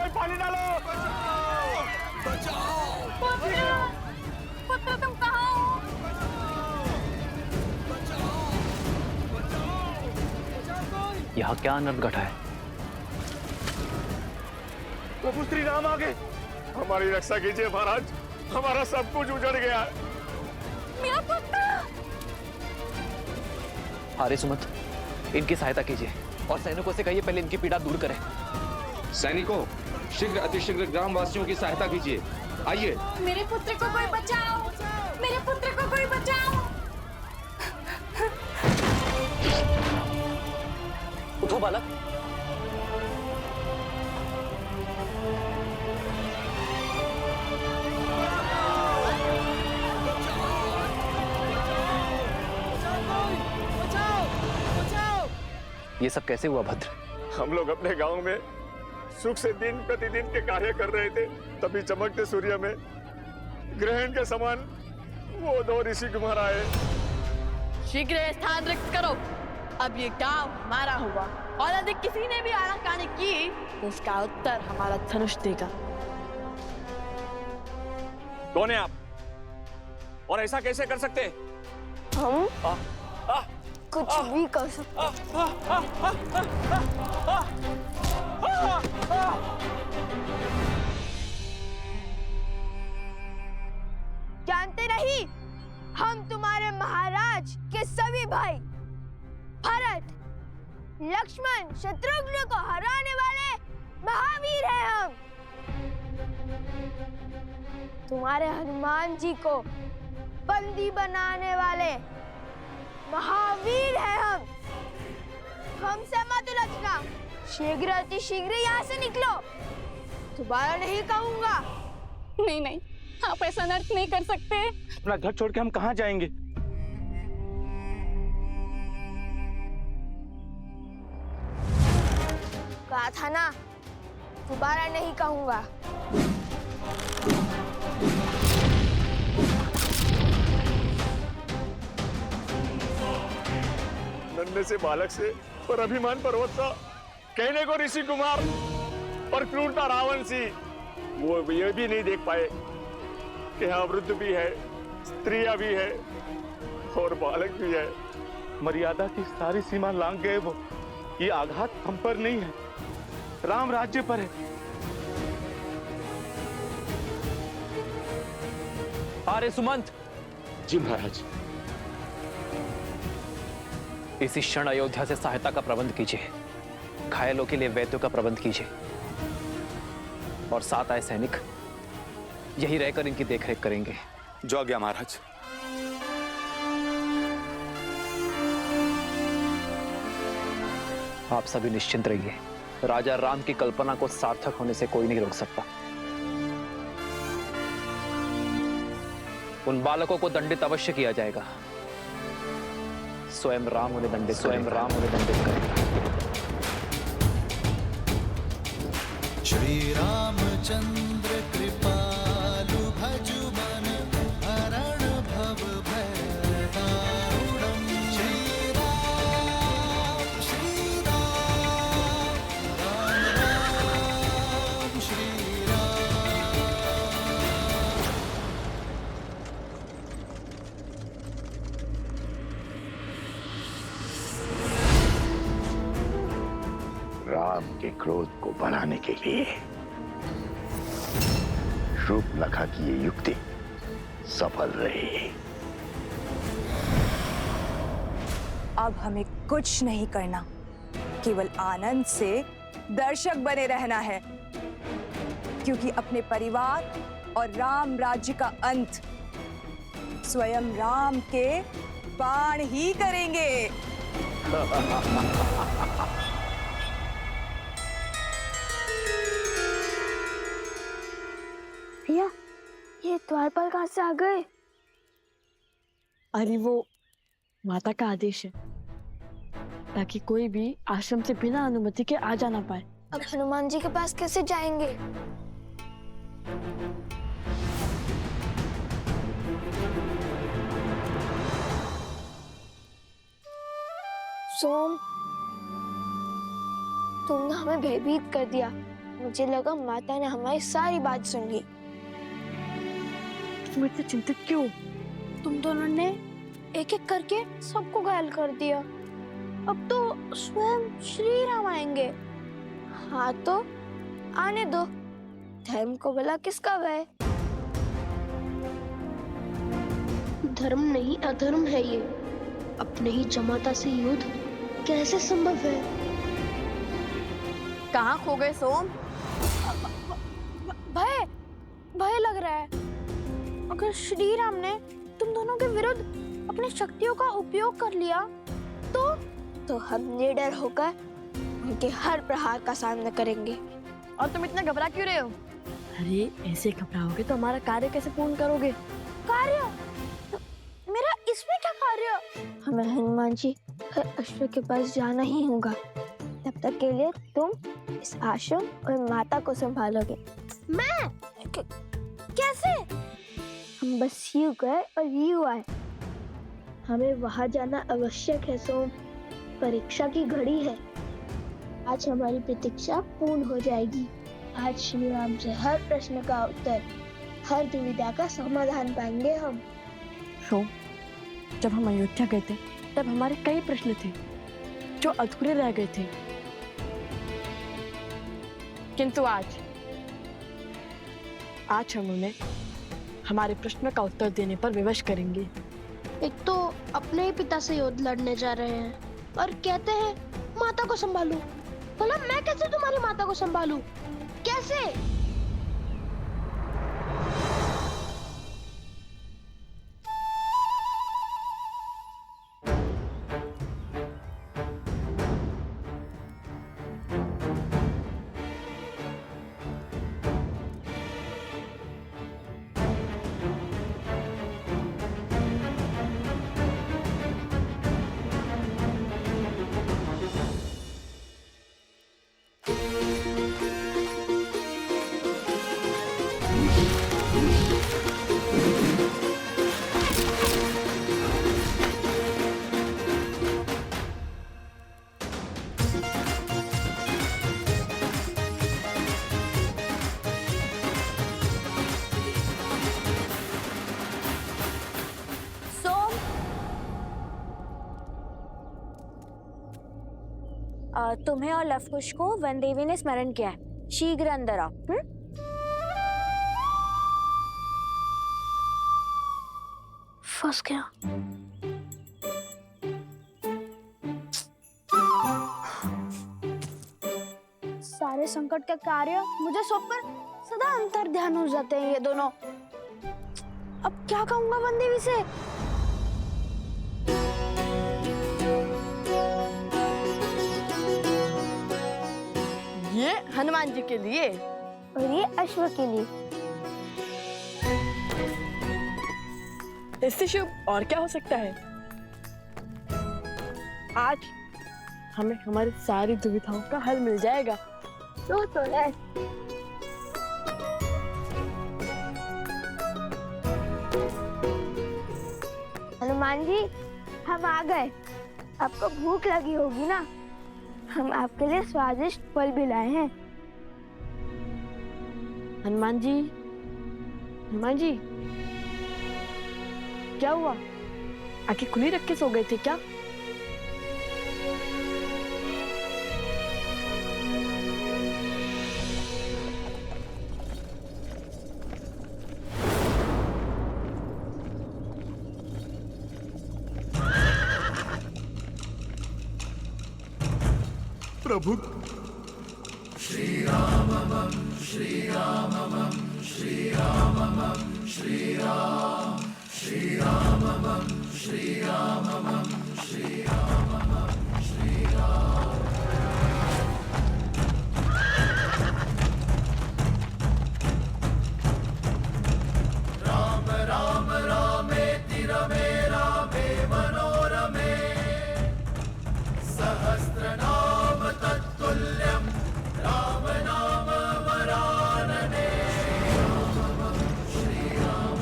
में पानी डालो। पुत्र तुम कहाँ हो? यहाँ क्या अनर्थ घटा है? प्रभु श्री राम आ गए। हमारी रक्षा कीजिए महाराज, हमारा सब कुछ उजड़ गया है। मेरा पुत्र। आर्य सुमंत, इनकी सहायता कीजिए और सैनिकों से कहिए पहले इनकी पीड़ा दूर करें। सैनिकों, शीघ्र अतिशीघ्र ग्रामवासियों की सहायता कीजिए। आइए। मेरे पुत्र को कोई बचाओ, मेरे पुत्र को कोई बचाओ। उठो बालक। ये सब कैसे हुआ भद्र? हम लोग अपने गांव में सुख से दिन प्रतिदिन के कार्य कर रहे थे, तभी चमकते सूर्य में ग्रहण के समान वो दो ऋषि कुमार आए। शीघ्र स्थान रिक्त करो। अब ये गांव हमारा हुआ और यदि किसी ने भी आनाकानी की तो उसका उत्तर हमारा धनुष देगा। कौन है आप और ऐसा कैसे कर सकते? हम कुछ भी कर सकते। जानते नहीं, हम तुम्हारे महाराज के सभी भाई भरत, लक्ष्मण, शत्रुघ्न को हराने वाले महावीर हैं हम। तुम्हारे हनुमान जी को बंदी बनाने वाले महावीर है हम। हमसे मत उलझना, शीघ्र अति शीघ्र यहाँ से निकलो। दोबारा नहीं कहूंगा। नहीं नहीं, आप ऐसा अनर्थ नहीं कर सकते। अपना घर छोड़ के हम कहाँ जाएंगे? कहा था ना, दोबारा नहीं कहूंगा। नन्हे से बालक से पर अभिमान पर्वत सा, कहने को ऋषि कुमार और क्रूरता रावण सी, वो ये भी नहीं देख पाए कि यहाँ वृद्ध भी है, स्त्रियां भी है और बालक भी है। मर्यादा की सारी सीमा लांघ गए वो। ये आघात हम पर नहीं है, राम राज्य पर है। आर्य सुमंत। जी महाराज। इसी क्षण अयोध्या से सहायता का प्रबंध कीजिए, घायलों के लिए वैद्यों का प्रबंध कीजिए और साथ आए सैनिक यही रहकर इनकी देखरेख करेंगे। जो आज्ञा महाराज। आप सभी निश्चिंत रहिए, राजा राम की कल्पना को सार्थक होने से कोई नहीं रोक सकता। उन बालकों को दंडित अवश्य किया जाएगा। स्वयं राम उन्हें दंडित करेगा। श्री रामचंद्र कृपालु भजु मन हरण भव भय दारुणम्। श्री राम राम राम श्री राम के क्रोध को बढ़ाने के लिए शूर्पणखा की ये युक्ति सफल रही। अब हमें कुछ नहीं करना, केवल आनंद से दर्शक बने रहना है, क्योंकि अपने परिवार और राम राज्य का अंत स्वयं राम के बाण ही करेंगे। भैया, ये द्वारपाल कहाँ से आ गए? अरे वो माता का आदेश है, ताकि कोई भी आश्रम से बिना अनुमति के आ जा ना पाए। अब हनुमान जी के पास कैसे जाएंगे? सोम, तुमने हमें भयभीत कर दिया। मुझे लगा माता ने हमारी सारी बात सुन ली। तुम इतने चिंतित क्यों? तुम दोनों ने एक एक करके सबको घायल कर दिया। अब तो स्वयं श्री राम आएंगे। हाँ तो आने दो, धर्म को भला किसका भय। धर्म नहीं अधर्म है ये। अपने ही जमाता से युद्ध कैसे संभव है? कहाँ खो गए सोम? भय भय लग रहा है। अगर श्री राम ने तुम दोनों के विरुद्ध अपनी शक्तियों का उपयोग कर लिया तो हम निडर होकर उनके हर प्रहार का सामना करेंगे। और तुम इतना घबरा क्यों रहे हो? अरे ऐसे घबराओगे तो हमारा कार्य कैसे पूर्ण करोगे? कार्य? मेरा इसमें क्या कार्य? हमें हनुमान जी अश्व के पास जाना ही होगा। तब तक के लिए तुम इस आश्रम और माता को संभालोगे। मैं? कैसे? हम बस यूं गए और यूं आए। हमें वहां जाना आवश्यक है सोम। परीक्षा की घड़ी है। आज हमारी प्रतीक्षा पूर्ण हो जाएगी। आज श्री राम से हर प्रश्न का उत्तर, हर दुविधा का समाधान पाएंगे हम। सोम, जब हम अयोध्या गए थे तब हमारे कई प्रश्न थे जो अधूरे रह गए थे, किंतु आज हम उन्हें हमारे प्रश्न का उत्तर देने पर विवश करेंगे। एक तो अपने ही पिता से युद्ध लड़ने जा रहे हैं और कहते हैं माता को संभालू। भला मैं कैसे तुम्हारी माता को संभालू? कैसे? तुम्हें और लवकुश को वन देवी ने स्मरण किया है। शीघ्र अंदर आओ। फंस गया। सारे संकट का कार्य मुझे सौंपकर सदा अंतर ध्यान हो जाते हैं ये दोनों। अब क्या कहूंगा वन देवी से? ये हनुमान जी के लिए और ये अश्व के लिए। इससे शुभ और क्या हो सकता है? आज हमें हमारी सारी दुविधाओं का हल मिल जाएगा। तो है। हनुमान जी, हम आ गए। आपको भूख लगी होगी ना? हम आपके लिए स्वादिष्ट फल भी लाए हैं। हनुमान जी, क्या हुआ? आंखें खुली रख के सो गए थे क्या? प्रभु श्री राम श्री राम श्री राम श्री राम श्री राम श्री राम श्री राम श्री राम। राम राम रामेति रमे रामे मनोरमे सहस्रनाम तत्तुल्यं राम नाम वरानने। श्री राम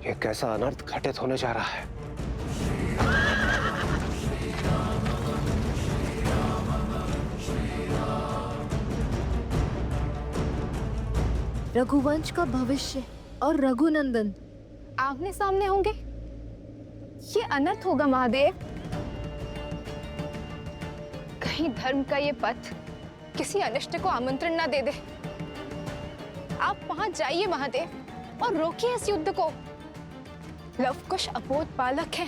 ये कैसा अनर्थ घटित होने जा रहा है? रघुवंश का भविष्य और रघुनंदन आमने सामने होंगे, ये अनर्थ होगा महादेव। कहीं धर्म का ये पथ किसी अनिष्ट को आमंत्रण ना दे दे। आप वहां जाइए महादेव और रोकिए इस युद्ध को। लवकुश अबोध बालक है,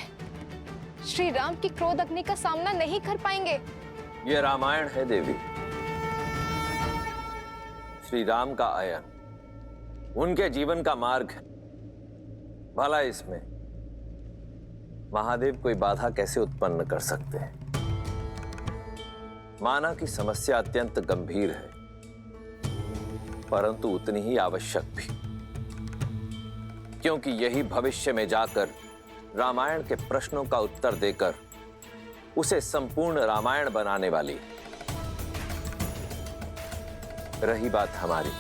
श्री राम की क्रोध अग्नि का सामना नहीं कर पाएंगे। ये रामायण है देवी। श्री राम का आयन उनके जीवन का मार्ग है। भला इसमें महादेव कोई बाधा कैसे उत्पन्न कर सकते हैं? माना कि समस्या अत्यंत गंभीर है, परंतु उतनी ही आवश्यक भी, क्योंकि यही भविष्य में जाकर रामायण के प्रश्नों का उत्तर देकर उसे संपूर्ण रामायण बनाने वाली है। रही बात हमारी,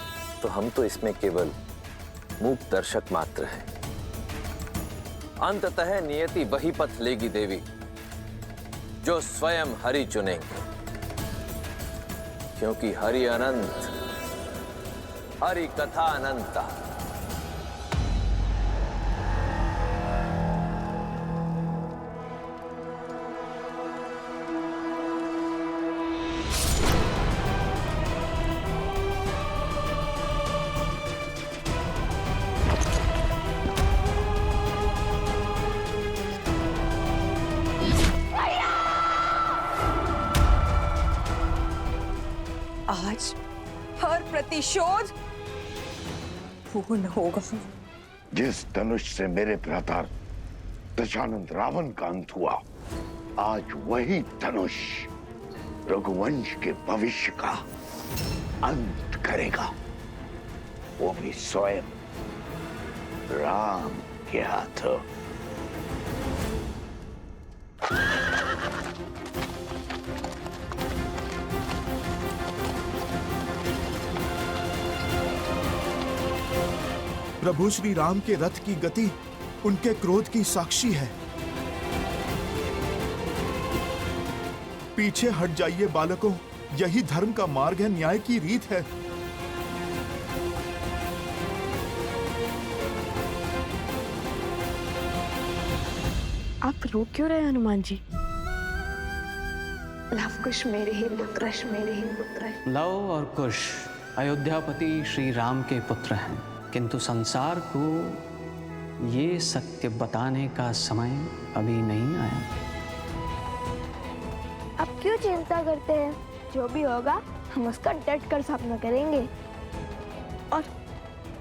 तो हम तो इसमें केवल मूक दर्शक मात्र हैं। अंततः नियति वही पथ लेगी देवी जो स्वयं हरि चुनेंगे, क्योंकि हरि अनंत, हरि कथा अनंता। आज हर प्रतिशोध पूर्ण होगा। जिस धनुष से मेरे भ्राता दशानंद रावण का अंत हुआ, आज वही धनुष रघुवंश के भविष्य का अंत करेगा, वो भी स्वयं राम के हाथों। प्रभु श्री राम के रथ की गति उनके क्रोध की साक्षी है। पीछे हट जाइए बालकों, यही धर्म का मार्ग है, न्याय की रीत है। आप रो क्यों रहे हनुमान जी? लवकुश मेरे ही पुत्र, मेरे ही पुत्र। लव और कुश अयोध्यापति श्री राम के पुत्र हैं, किंतु संसार को ये सत्य बताने का समय अभी नहीं आया। अब क्यों चिंता करते हैं? जो भी होगा हम उसका डट कर सामना करेंगे। और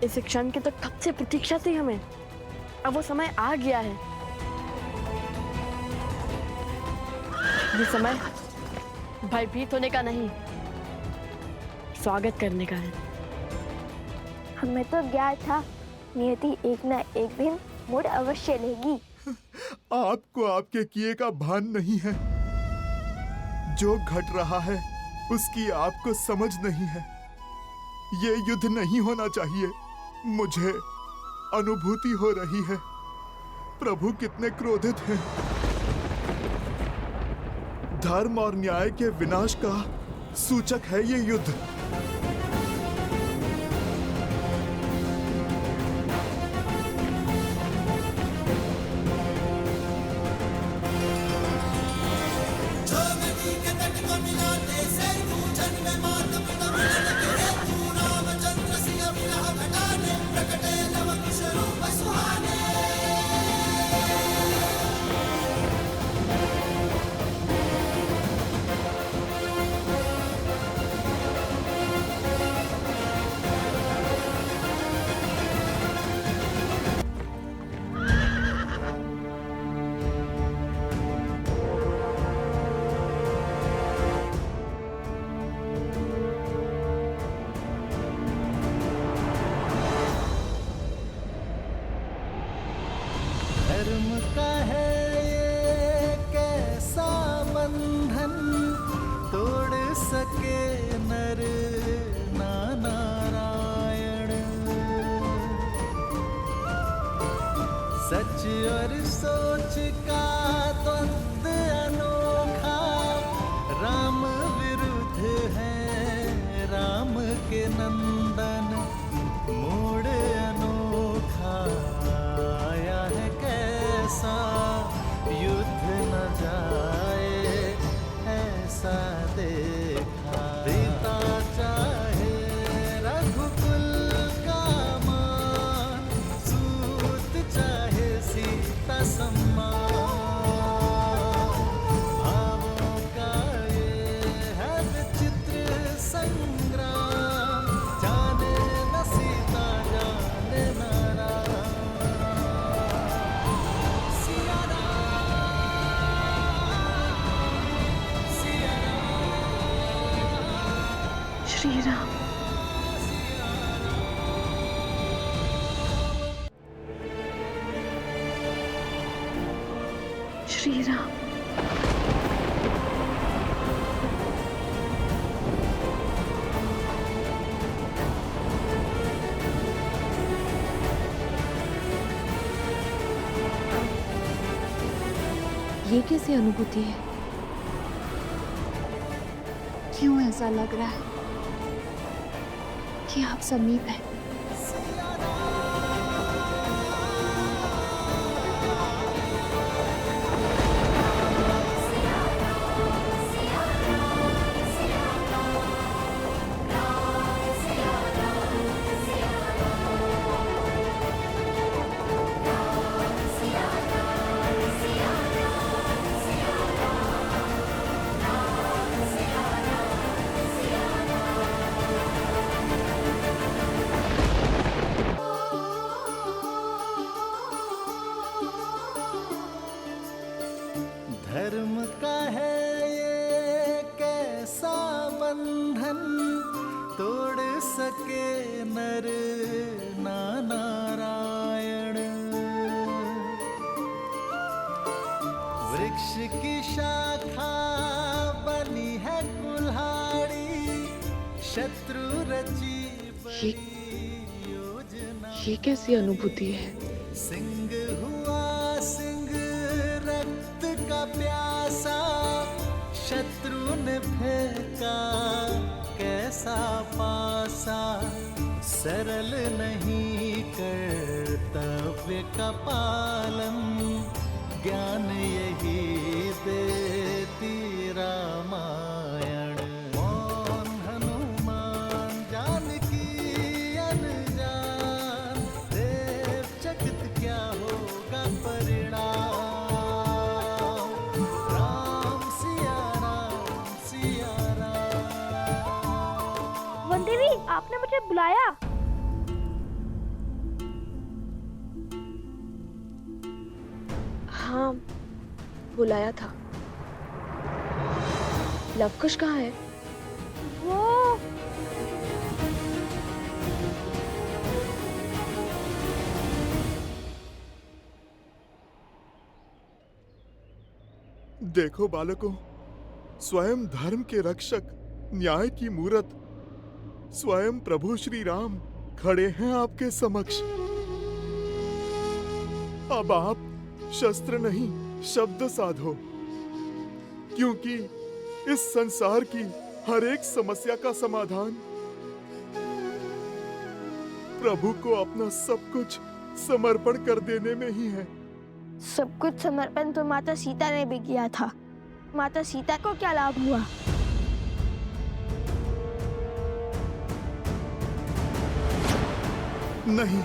इस क्षण की तो कब से प्रतीक्षा थी हमें। अब वो समय आ गया है। ये समय भयभीत होने का नहीं, स्वागत करने का है। हमें तो ज्ञान था नियति एक ना एक दिन मोड़ अवश्य लेगी। आपको आपके किए का भान नहीं है। जो घट रहा है उसकी आपको समझ नहीं है। ये युद्ध नहीं होना चाहिए। मुझे अनुभूति हो रही है प्रभु कितने क्रोधित हैं। धर्म और न्याय के विनाश का सूचक है ये युद्ध। धर्म का है ये कैसा बंधन, तोड़ सके नर ना नारायण। सच और सोच का द्वंद्व अनोखा, राम विरुद्ध है राम के नंदन, मोड़ अनोखा आया है कैसा, युद्ध न जाए ऐसा देखा। पिता चाहे रघुकुल का मान, सूत चाहे सीता सम्मान, भावों का ये है विचित्र संग्राम, जाने न सीता जाने न राम। सिया राम, सिया राम, श्री राम। श्री राम। ये कैसी अनुभूति है? क्यों ऐसा लग रहा है कि आप समीप हैं? धर्म का है ये कैसा बंधन, तोड़ सके नर ना नारायण। वृक्ष की शाखा बनी है कुल्हाड़ी, शत्रु रची बड़ी योजना। ये कैसी अनुभूति है? सिंह हुआ सिंह रक्त का प्यासा, शत्रु ने फेंका कैसा पासा। सरल नहीं कर्तव्य का पालन, ज्ञान यही देती रामायण। मौन हनुमान जानकी अनजान, देव चकित क्या होगा परिणाम। राम सिया राम सिया राम। वनदेवी, आपने मुझे बुलाया। हाँ, बुलाया था। लवकुश कहाँ है? वो देखो बालकों, स्वयं धर्म के रक्षक, न्याय की मूरत, स्वयं प्रभु श्री राम खड़े हैं आपके समक्ष। अब आप शस्त्र नहीं शब्द साधो, क्योंकि इस संसार की हर एक समस्या का समाधान प्रभु को अपना सब कुछ समर्पण कर देने में ही है। सब कुछ समर्पण तो माता सीता ने भी किया था। माता सीता को क्या लाभ हुआ? नहीं,